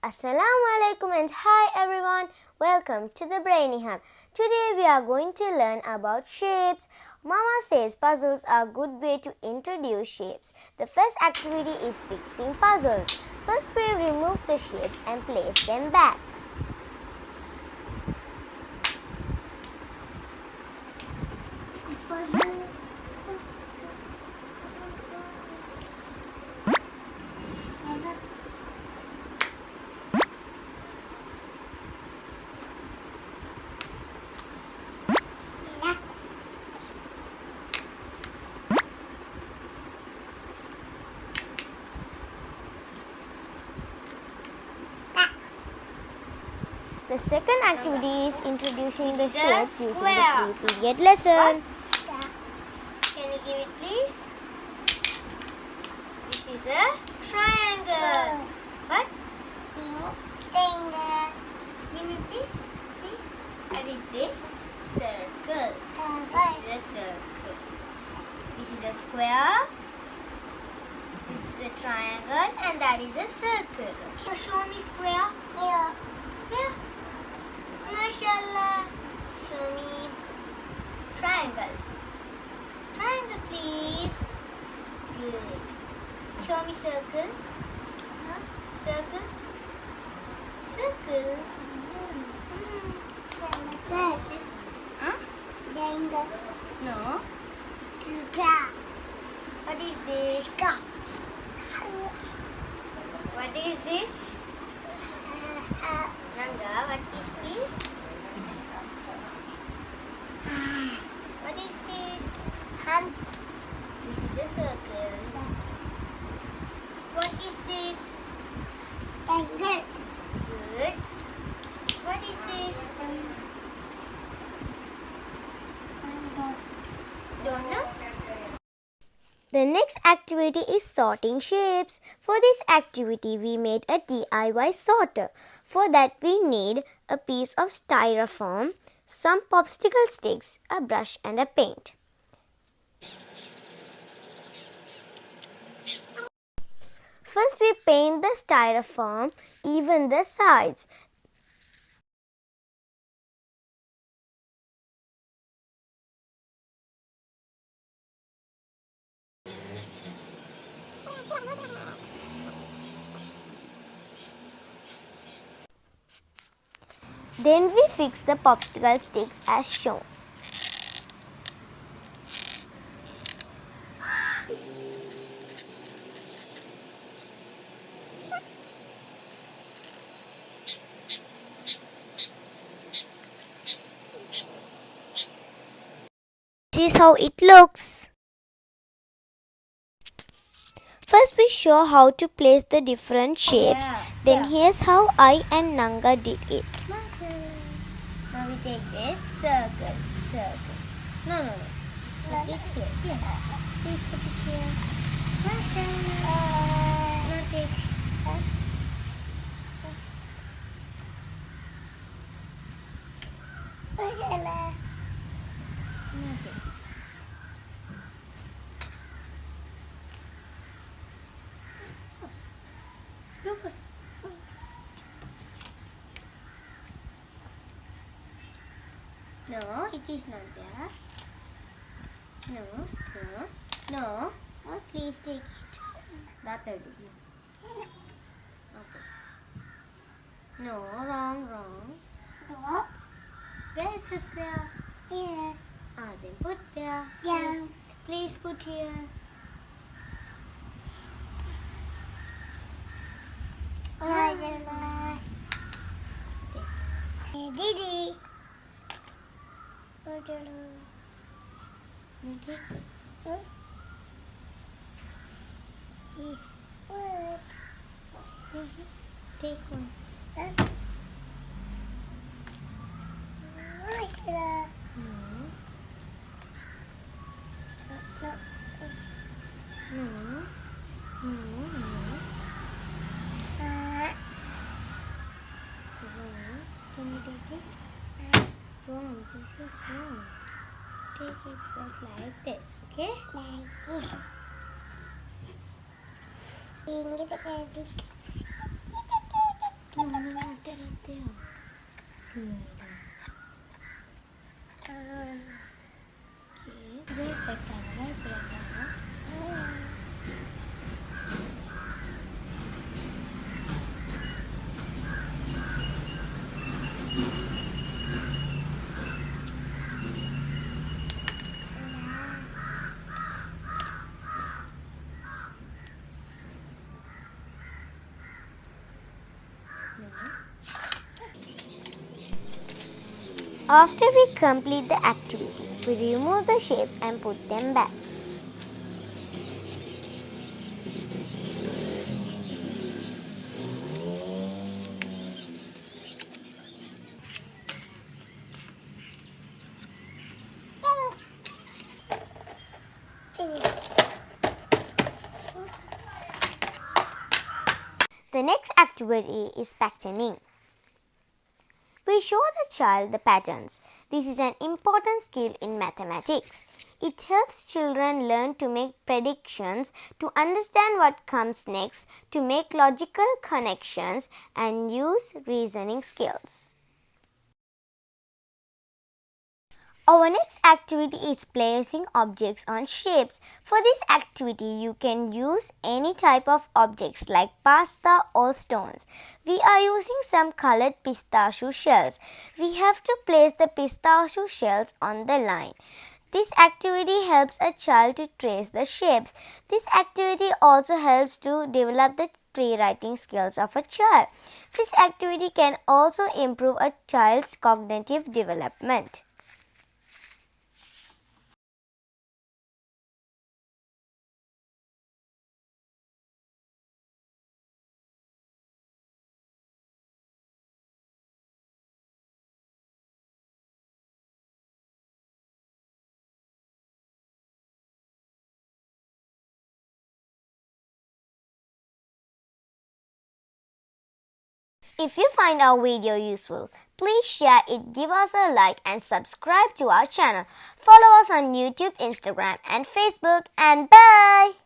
Assalamu alaikum and hi everyone. Welcome to the Brainy Hub. Today we are going to learn about shapes. Mama says puzzles are a good way to introduce shapes. The first activity is fixing puzzles. First we remove the shapes and place them back. The second activity is introducing the shapes using the 3-period lesson. Can you give it please? This is a triangle. What? Triangle. Give me please. What is this? Circle. This is a circle. This is a square. This is a triangle and that is a circle. Okay. Show me square. Yeah. Square. MashaAllah. Show me triangle. Triangle, please. Good. Show me circle. Circle. Circle. What is this? Triangle. No. What is this? What is this? Nanga, what is this? What is this? Hump. This is a circle. What is this? Triangle. Good. What is this? Don't know? The next activity is sorting shapes. For this activity, we made a DIY sorter. For that, we need a piece of styrofoam, some popsicle sticks, a brush and a paint. First, we paint the styrofoam, even the sides. Then we fix the popsicle sticks as shown. This is how it looks. First we show how to place the different shapes. Then here's how I and Nanga did it. Now we take this circle. No. Put it here. Please put it here. Now take. No, it is not there. No. Oh, please take it. That will do. Okay. No, wrong. No. Where is the square? Here. Then put there. Yeah. Please put here. Didi. This word. Take one. No. Wrong. Can you take it? Wrong. This is wrong. Take it like this, okay? Like this. After we complete the activity, we remove the shapes and put them back. The next activity is patterning. We show the child the patterns. This is an important skill in mathematics. It helps children learn to make predictions, to understand what comes next, to make logical connections, and use reasoning skills. Our next activity is placing objects on shapes. For this activity, you can use any type of objects like pasta or stones. We are using some colored pistachio shells. We have to place the pistachio shells on the line. This activity helps a child to trace the shapes. This activity also helps to develop the pre-writing skills of a child. This activity can also improve a child's cognitive development. If you find our video useful, please share it, give us a like and subscribe to our channel. Follow us on YouTube, Instagram and Facebook, and bye!